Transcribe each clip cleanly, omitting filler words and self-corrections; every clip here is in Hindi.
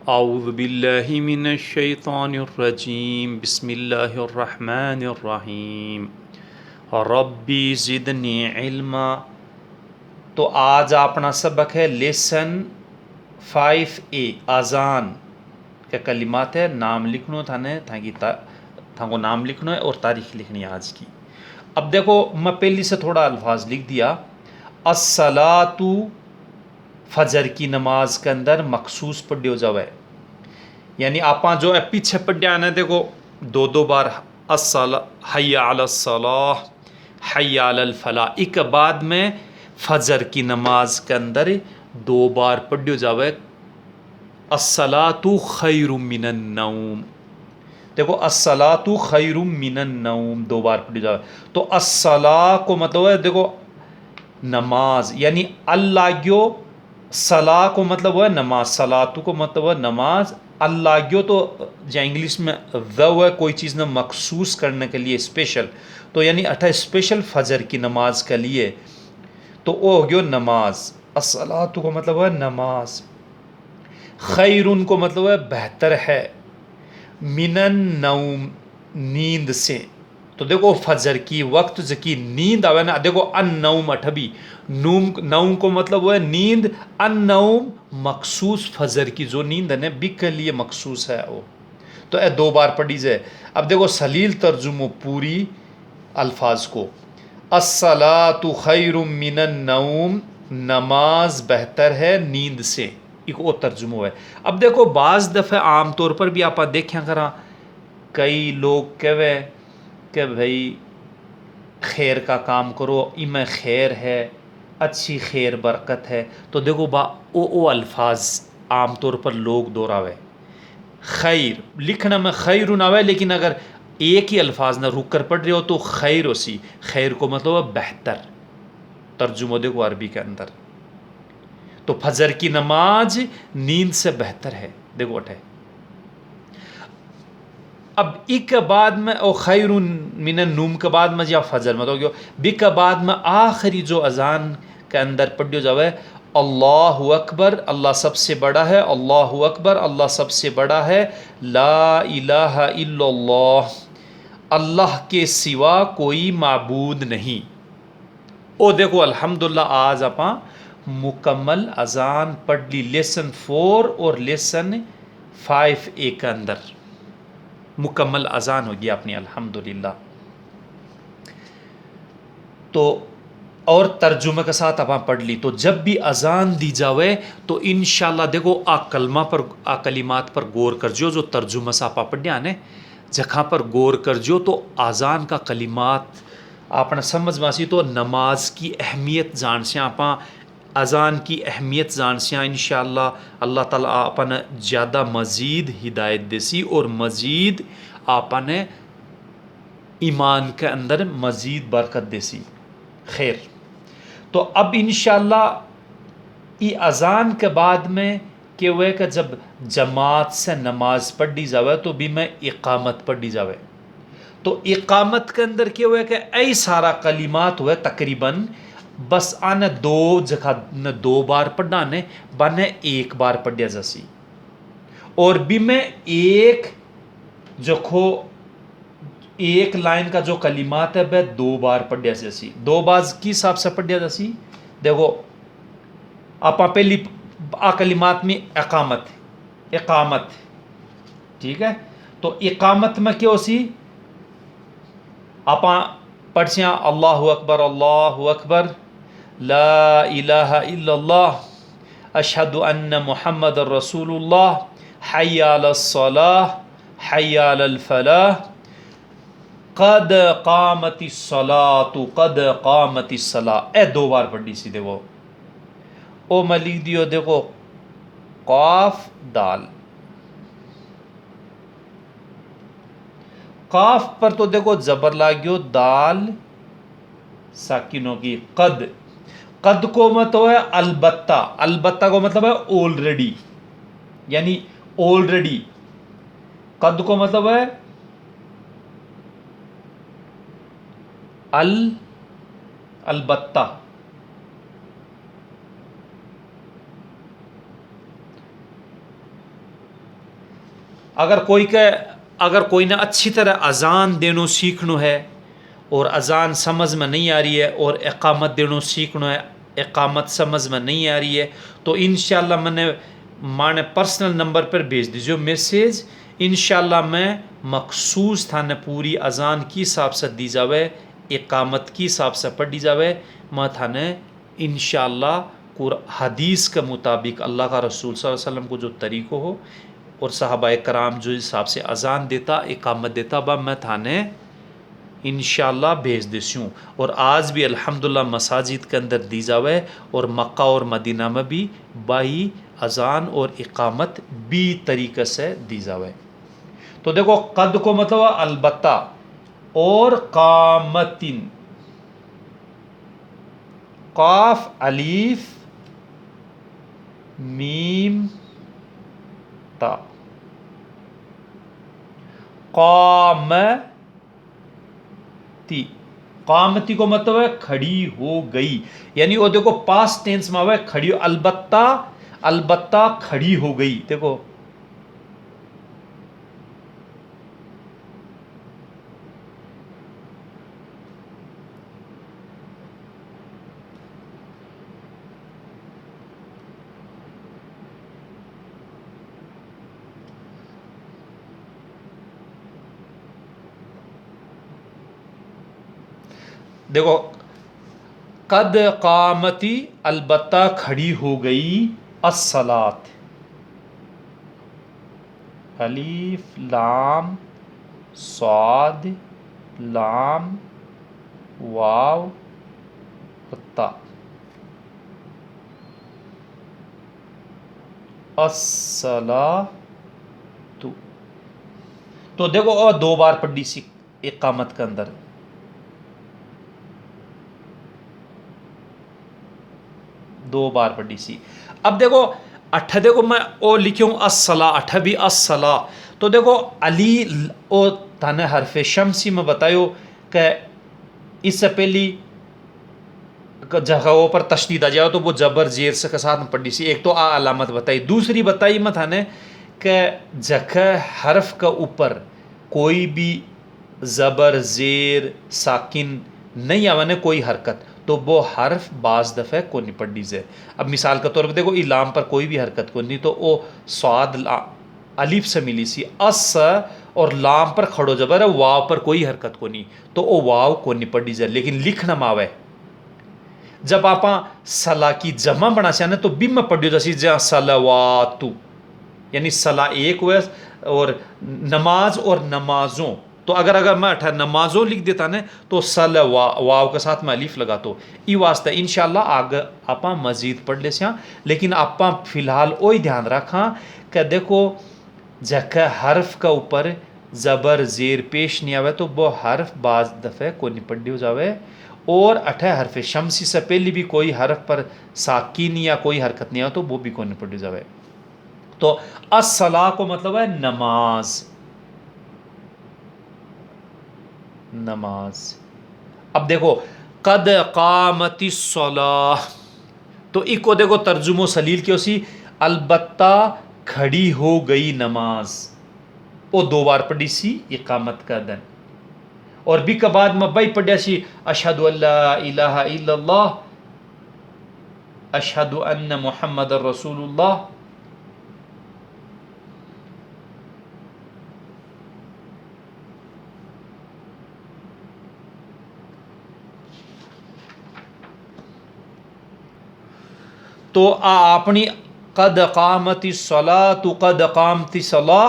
औज़ु बिल्लाहि मिनश शैतानिर रजीम बिस्मिल्लाहिर रहमानिर रहीम रब्बी ज़िदनी इल्मा। तो आज अपना सबक है लेसन 5A आज़ान के कलिमात है। नाम लिखनो थाने थाकी थाको नाम लिखना है और तारीख लिखनी है आज की। अब देखो मैं पहली से थोड़ा अल्फाज लिख दिया। अस्सलातु फजर की नमाज के अंदर मखसूस पढ़ियो जावे, यानी आपा जो है पीछे पढ़िया ने देखो दो दो बार अस्सला हय्या अलस सलाह हय्या अलल फलाह। एक बाद में फजर की नमाज के अंदर दो बार पढ़ियो जावे अस्सलातु खैरुम मिनन नौम। देखो अस्सलातु खैरुम मिनन नौम दो बार पढ़ी जावे। तो अस्सला को मतलब है देखो नमाज, यानी अल्लाह सला को मतलब है नमाज, सलातु को मतलब है नमाज। अल्लाह तो जो इंग्लिश में द है कोई चीज़ ना मखसूस करने के लिए स्पेशल, तो यानी अठा स्पेशल फजर की नमाज के लिए तो वो हो गयो नमाज। अस्सलातु को मतलब है नमाज, खैरुन को मतलब है बेहतर है, मिनन नौम नींद से। तो देखो फजर की वक्त जकी नींद आवे ना, देखो अन नौम अठबी नूम नौम को मतलब वो है नींद। अन नौम मखसूस फजर की जो नींद है ना बी के लिए मखसूस है वो। तो ए दो बार पढ़ी जाए। अब देखो सलील तर्जुमो पूरी अल्फाज को, अस्सलातु खैरुम मिनन नौम नमाज बेहतर है नींद से, एक वो तर्जुमो है। अब देखो बाज़ दफ़े आम तौर पर भी आप देखें करा कई लोग कहे कि भाई खैर का काम करो, इमें खैर है, अच्छी खैर बरकत है। तो देखो बा ओ अल्फाज आम तौर पर लोग दोहरावे, खैर लिखना में खैर आवे, लेकिन अगर एक ही अल्फाज ना रुक कर पढ़ रहे हो तो खैर उसी खैर को मतलब बेहतर तर्जुमो देखो अरबी के अंदर। तो फजर की नमाज नींद से बेहतर है। देखो अठे अब एक बाद में ओ खैरुन मिनन नूम के बाद में या फजर में तो गयो बी के बाद में आखिरी जो अजान के अंदर पढ़ियो जावे अल्लाहु अकबर, अल्लाह सबसे बड़ा है, अल्लाहु अकबर अल्लाह सबसे बड़ा है, ला इलाहा इल्लल्लाह अल्लाह के सिवा कोई माबूद नहीं। ओ देखो अल्हम्दुलिल्लाह आज अपा मुकम्मल अजान पढ़ ली लेसन 4 और लेसन 5A के अंदर मुकम्मल अजान होगी अपनी अल्हम्दुलिल्लाह। तो और तर्जुमे के साथ आप पढ़ ली। तो जब भी अजान दी जावे तो इंशाल्लाह देखो आ कलमा पर आ कलिमात पर गौर कर जो तर्जुमा से आप पढ़िया ने जहाँ पर गौर कर जो तो अजान का कलिमात आपने समझ मासी तो नमाज की अहमियत जान से आप अजान की अहमियत जान से इंशाल्लाह अल्लाह ताला आपने ज़्यादा मज़ीद हिदायत देसी और मज़ीद आपने ईमान के अंदर मज़ीद बरकत देसी। खैर तो अब इंशाल्लाह ये अजान के बाद में के हुए कि जब जमात से नमाज पढ़ी जावे तो भी में इकामत पढ़ी जावे। तो इकामत के अंदर क्या हुआ कि ऐ सारा कलिमात हुए तकरीबन बस आने दो जगह न दो बार पढ़ना ने बने एक बार पढ़िया जैसी, और भी में एक जखो एक लाइन का जो कलिमात है वह दो बार पढ़िया जैसी। दो बार की हिसाब से पढ़िया जैसी देखो आप पहली आ कलिमात में इकामत इकामत, ठीक है। तो इकामत में क्या होसी आप पढ़सिया अल्लाहु अकबर ला इलाहा इल्लल्लाह अशहदु अन्न मुहम्मद रसूलुल्लाह हय्या अलस सलाह हय्या अलल फलाह कद कामतिस सलातु कद कामतिस सलाह। ए दो बार पढ़ी सी देखो ओ मलिक दियो देखो काफ दाल, काफ पर तो देखो जबर लाग्यो दाल साकिनों की कद, कद को मतलब है अलबत्ता, अलबत्ता को मतलब है ऑलरेडी, यानी ऑलरेडी कद को मतलब है अलबत्ता। अगर कोई ने अच्छी तरह अजान देनो सीखनो है और अजान समझ में नहीं आ रही है और इकामत देनो सीखनो है, इकामत समझ में नहीं आ रही है, तो इंशाल्लाह माने पर्सनल नंबर पर भेज दीजिए मैसेज। इंशाल्लाह मैं मखसूस थाने पूरी अजान की हिसाब से दी जावे, इकामत की हिसाब से पढ़ी जावे, मैं थाने इंशाल्लाह हदीस के मुताबिक अल्लाह का रसूल सल्लल्लाहु अलैहि वसल्लम को जो तरीक़ो हो और सहाबा कराम जो हिसाब से अजान देता इकामत देता बा मैं थाने इंशाल्लाह भेज देसूँ। और आज भी अल्हम्दुलिल्लाह मसाजिद के अंदर दी जावे और मक्का और मदीना में भी बाई अजान और इकामत भी तरीक़े से दी जावे। तो देखो कद को मतलब अलबत्ता और कामतिन, काफ अलीफ मीम ता, कामती, कामती को मतलब है खड़ी हो गई, यानी वो देखो पास्ट टेंस में हुआ है खड़ी, अलबत्ता अलबत्ता खड़ी हो गई। देखो देखो कद कामती अलबत्ता खड़ी हो गई अस्सलात, अलीफ लाम स्वाद लाम वाव ता, अस्सलातु। तो देखो और दो बार पढ़ी सी इकामत के अंदर, दो बार पढ़ी सी। अब देखो अठ, देखो मैं ओ लिखूँ अस्सला, अठ भी अस्सला, तो देखो अली ओ थाने हरफ शमसी में बतायो कि इससे पहली जगहों पर तशदीद आ जाओ तो वो जबर जेर से के साथ में पढ़ी सी। एक तो आ अलामत बताई, दूसरी बताई मैं थाने कि जगह हर्फ का ऊपर कोई भी जबर जेर साकिन नहीं आवाने कोई हरकत, तो वो हर्फ बाज दफ़े को नहीं पढ़ी से। अब मिसाल के तौर पर देखो इलाम पर कोई भी हरकत को नहीं, तो वो स्वाद अलिफ से मिली सी, अस और लाम पर खड़ो जबर है, वाव पर कोई हरकत को नहीं, तो वो वाव को नहीं पढ़ी जाए। लेकिन लिखना मावे जब आप सला की जमा बना से तो बिम पढ़ियो जैसी जहाँ सलावातु, यानी सला एक हुआ और नमाज और नमाजों, तो अगर मैं अठा नमाजों लिख देता ने तो सल वाव के साथ में अलीफ लगा, तो ई वास्ते इंशाल्लाह आगे आप मजीद पढ़ ले सिया। लेकिन आप फिलहाल वही ध्यान रखा कि देखो जख हर्फ का ऊपर ज़बर ज़ेर पेश नहीं आवे तो वो हर्फ बाज दफ़े को नहीं पढ़ी हो जावे, और अठ हरफ शमसी से पहले भी कोई हर्फ पर साकिन या कोई हरकत नहीं आवे तो वो भी को नहीं पढ़ी जावे। तो अस्सला को मतलब है नमाज, नमाज। अब देखो कद कामती सलाह, तो इको देखो तर्जुमो सलील क्यों सी, अलबत्ता खड़ी हो गई नमाज, वो दो बार पढ़ी सी इकामत का दन, और भी के बाद में भाई पढ़िया सी अशहदु अल्ला इलाहा इल्लल्लाह अशहदु अन्न मुहम्मद रसूलुल्लाह। तो अपनी कद कामती सलाह तो कद कामती सलाह,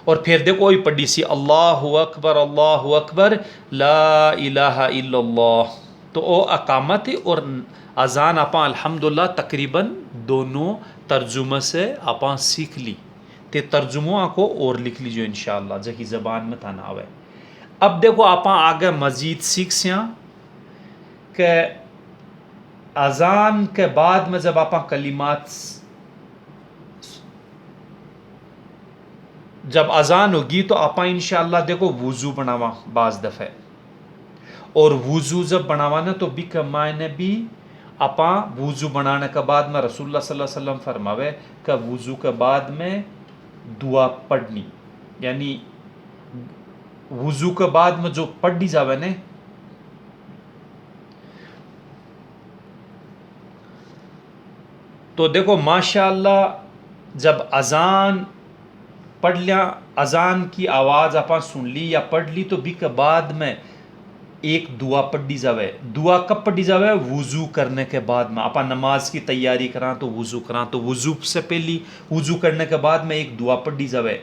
और फिर देखो वही पढ़ी सी अल्लाहु अकबर ला इलाहा इल्लल्लाह, तो वो अकामत और अजान आप अल्हम्दुलिल्लाह तकरीबन दोनों तर्जुमे से आप सीख ली, ते तर्जुमा को और लिख लीजिए इंशाअल्लाह जकी ज़बान में था ना आवे। अब देखो आप आगे मजीद सीख सिया कि अजान के बाद में जब आप कलिमात, जब अजान होगी तो आप इंशाअल्लाह देखो वुजू बनावा बाज दफ़े, और वुजू जब बनावा ना तो भी कमाने भी आप वुजू बनाने के बाद में रसूलुल्लाह सल्लल्लाहु अलैहि वसल्लम फरमावे कि वुजू के बाद में दुआ पढ़नी, यानी वुजू के बाद में जो पढ़ी जावे ने, तो देखो माशाअल्लाह जब अजान पढ़ लिया, अजान की आवाज़ आप सुन ली या पढ़ ली, तो भी के बाद में एक दुआ पढ़ी जावे। दुआ कब पढ़ी जावे? वुजू करने के बाद में। आप नमाज की तैयारी करा तो वुजू करा, तो वुजू से पहली वुजू करने के बाद में एक दुआ पढ़ी जावे।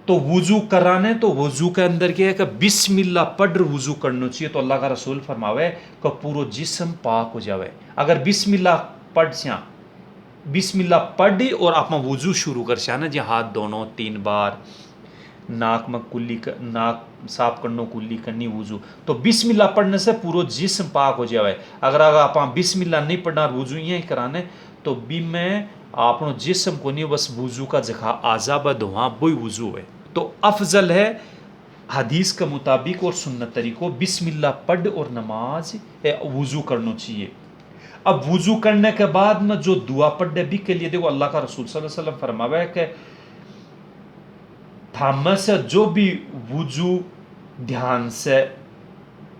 तो वुजू कराने, तो वुजू के अंदर क्या है कि बिस्मिल्लाह पढ़ वुजू करना चाहिए। तो अल्लाह का रसूल फरमावे कि पूरा जिस्म पाक हो जावे। अगर बिस्मिल्लाह पढ़ सिया, बिस्मिल्लाह पढ़ और आप वुजू शुरू कर सिया ना जी, हाथ दोनों 3 बार, नाक में कुल्ली नाक साफ करनो, कुल्ली करनी, वुजू, तो बिस्मिल्लाह पढ़ने से पूरा जिस्म पाक हो जावे। अगर आप बिस्मिल्लाह नहीं पढ़ना वुजू यही कराने, तो भी में आपनो जिस्म को नहीं, बस वुजू का जखा आजाब धुआं वही वुजू है। तो अफजल है हदीस के मुताबिक और सुन्नत तरीको बिस्मिल्लाह पढ़ और नमाज वुजू करना चाहिए। अब वुजू करने के बाद में जो दुआ पढ़ने भी के लिए, देखो अल्लाह का रसूल सल्लल्लाहु अलैहि वसल्लम फरमावा है कि थाम से जो भी वुजू ध्यान से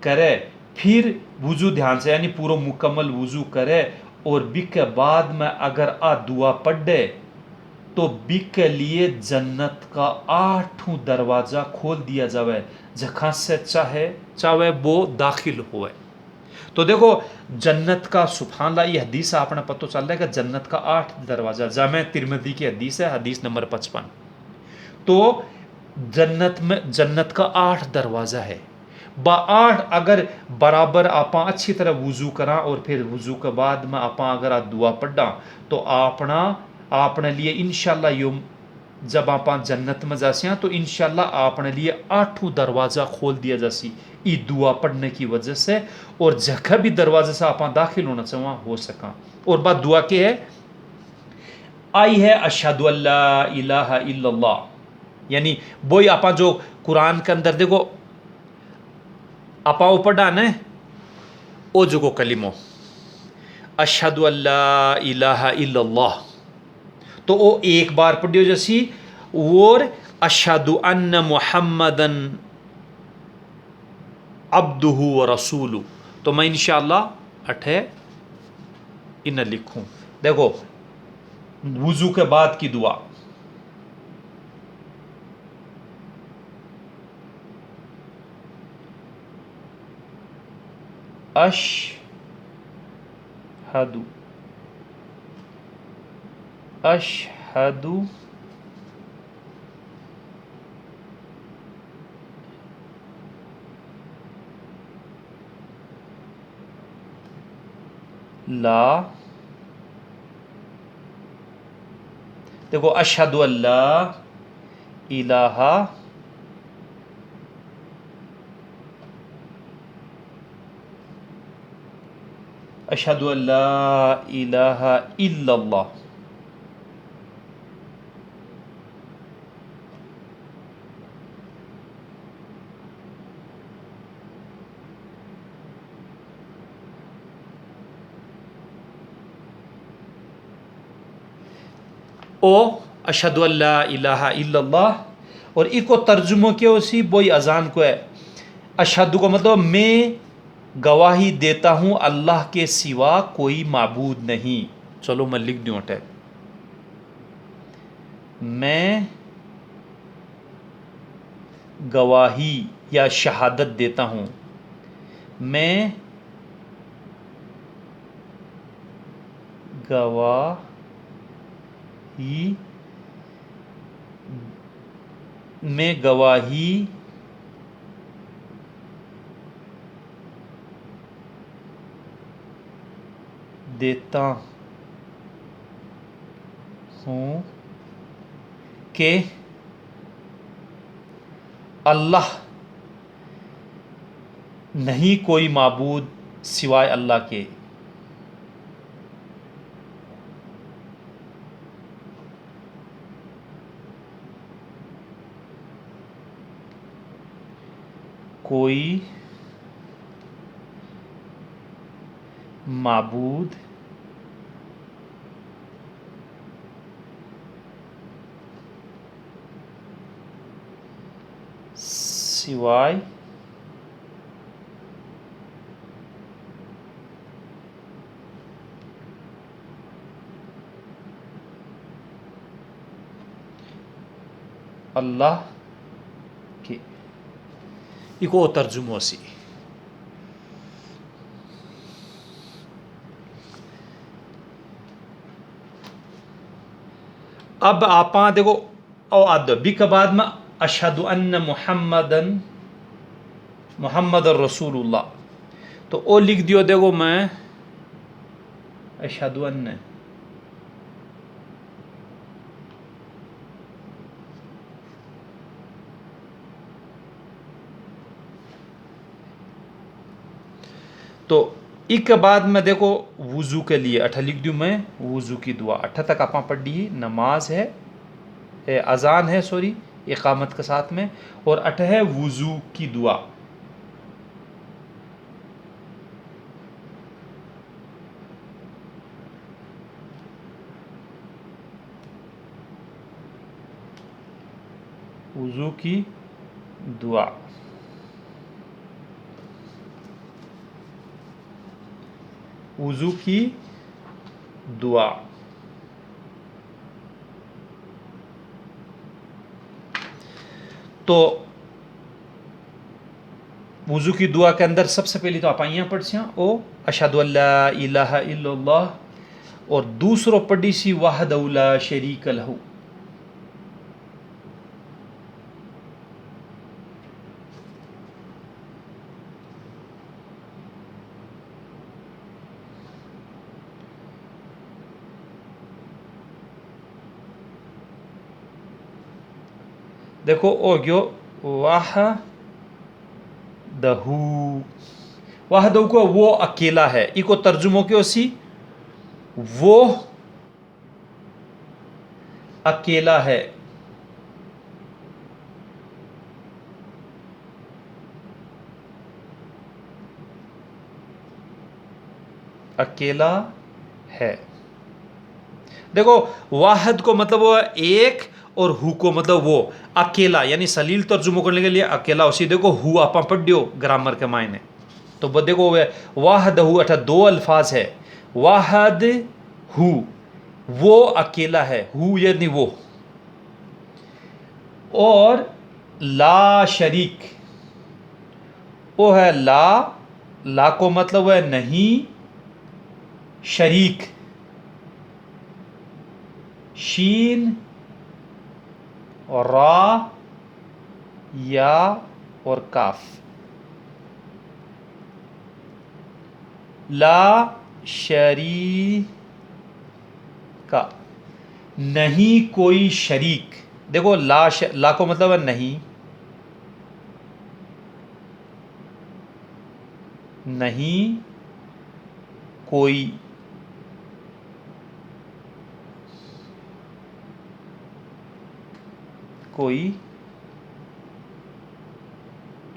करे, फिर वुजू ध्यान से यानी पूरा मुकम्मल वुजू करे, और बी के बाद में अगर आ दुआ पढ़े, तो बी के लिए जन्नत का 8 दरवाजा खोल दिया जावे, जहाँ से चाहे चाहे वो दाखिल हुए। तो देखो जन्नत का सुभान अल्लाह, ये हदीस आपने पता चल रहा है कि जन्नत का 8 दरवाजा, जामे तिरमिज़ी की हदीस है, हदीस नंबर 55। तो जन्नत का 8 दरवाजा है। 8 अगर बराबर आप अच्छी तरह वुजू करा, और फिर वुजू के बाद में आप अगर आ दुआ पढ़ा, तो आपने लिए इंशाल्लाह यो जब आप जन्नत में जासिया, तो इंशाल्लाह आपने लिए 8 दरवाजा खोल दिया जासी ई दुआ पढ़ने की वजह से, और जगह भी दरवाजे से आप दाखिल होना चाहिए हो सका। और बात दुआ के है, आई है अशहदु अल्ला इलाहा इल्लल्लाह, यानी वही आप जो कुरान के अंदर देखो आप पढ़ा ने, ओ जो कलिमो अशहदु अल्ला इलाहा इल्लल्लाह, तो वो एक बार पढ़ियो जैसी, और अशहदु अन्न मुहम्मदन अब्दुहु व रसूलु, तो मैं इंशाअल्लाह अठे इन लिखूं। देखो वुजू के बाद की दुआ, अशहदु अशहदु ला, देखो अशहदु अल्ला इलाहा अशहदु अल्ला इलाहा इल्लल्लाह, ओ अशहदु अल्ला इलाहा इल्लल्लाह, और इको तर्जुमो के उसी बोई अजान को है। अशहदु को मतलब मैं गवाही देता हूँ अल्लाह के सिवा कोई माबूद नहीं। चलो मैं लिख दूँ अटे, मैं गवाही या शहादत देता हूँ, मैं गवाही देता हूँ कि अल्लाह नहीं कोई माबूद सिवाय अल्लाह के, कोई माबूद सिवाय अल्लाह के। इको तर्जुमो सी। अब आप देखो ओ आद बी के बाद में अशहदु अन्न मुहम्मद रसूलुल्लाह, तो ओ लिख दियो देखो मैं अशहदु अन्न। तो एक बाद में देखो वुज़ू के लिए अठा लिख दूँ मैं वुज़ू की दुआ। अठा तक आप पढ़ दी। नमाज है, अजान है, सॉरी, इकामत के साथ में, और अठ है वुज़ू की दुआ। वुज़ू की दुआ, वुज़ू की दुआ। तो वुज़ू की दुआ के अंदर सबसे पहले तो आप यहाँ पढ़ सी ओ अशहदु अल्ला इलाहा इल्लल्लाह, और दूसरो पढ़ी सी वहदहु ला शरीक लहू। देखो ओ गयो वाहदहू। वाहदहू को वो अकेला है, इको तर्जुमो क्यों सी वो अकेला है। अकेला है। देखो वाहद को मतलब वो एक, और हु को मतलब वो अकेला, यानी सलील तर्जुमो करने के लिए अकेला उसी। देखो हु आप पढ़ दियो ग्रामर के मायने, तो देखो वाहद हु अठा दो अल्फाज है। वाहद हु वो अकेला है, हु यानी वो, और ला शरीक वो है ला को मतलब है नहीं, शरीक शीन और रा या और काफ। ला शरीका, नहीं कोई शरीक। देखो ला को मतलब है नहीं, नहीं कोई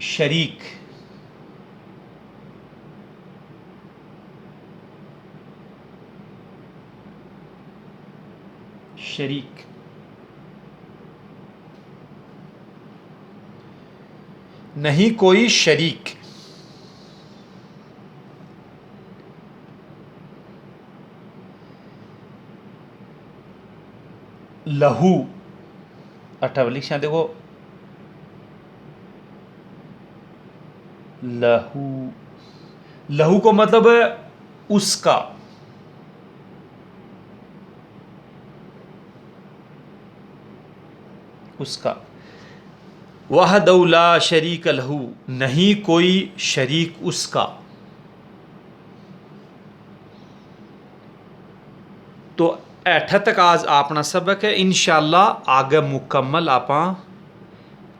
शरीक। शरीक नहीं कोई शरीक। लहू अठावलिक देखो लहू, लहू को मतलब है उसका। उसका वहदहु ला शरीक लहू, नहीं कोई शरीक उसका। तो ऐठा तक आज अपना सबक है। इंशाअल्लाह आगे मुकम्मल आप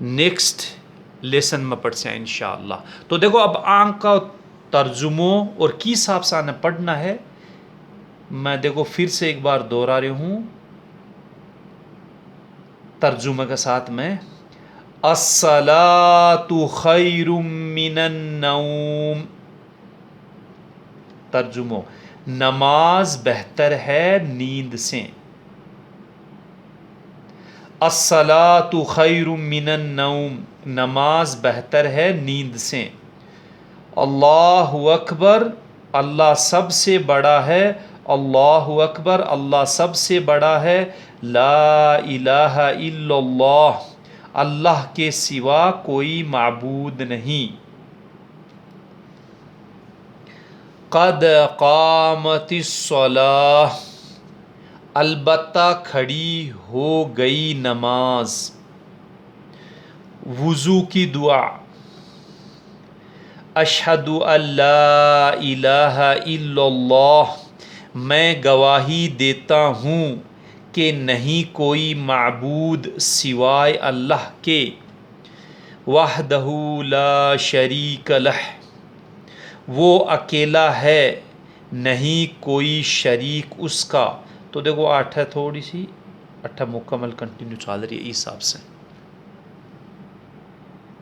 नेक्स्ट लेसन में पढ़ से इंशाअल्लाह। तो देखो अब आंख का तर्जुमो और किस हिसाब से आने पढ़ना है, मैं देखो फिर से एक बार दोहरा रही हूँ तर्जुमे के साथ में। अस्सलातु खैरुम मिनन नौम। तर्जुमो, नमाज बेहतर है नींद से। अस्सलातु खैरुम मिनन नौम, नमाज बेहतर है नींद से। अल्लाहु अकबर, अल्लाह सबसे बड़ा है। अल्लाहु अकबर, अल्लाह सबसे बड़ा है। ला इलाहा इल्लल्लाह, अल्लाह के सिवा कोई माबूद नहीं। क़द क़ामतिस्सलाह, अलबत्ता खड़ी हो गई नमाज। वुज़ू की दुआ, अशहदु अल्ला इलाहा इल्लल्लाह, मैं गवाही देता हूँ कि नहीं कोई माबूद सिवाय अल्लाह के। वहदहू ला शरीक लह, वो अकेला है, नहीं कोई शरीक उसका। तो देखो 8 है, थोड़ी सी 8 मुकम्मल कंटिन्यू चल रही है इस हिसाब से।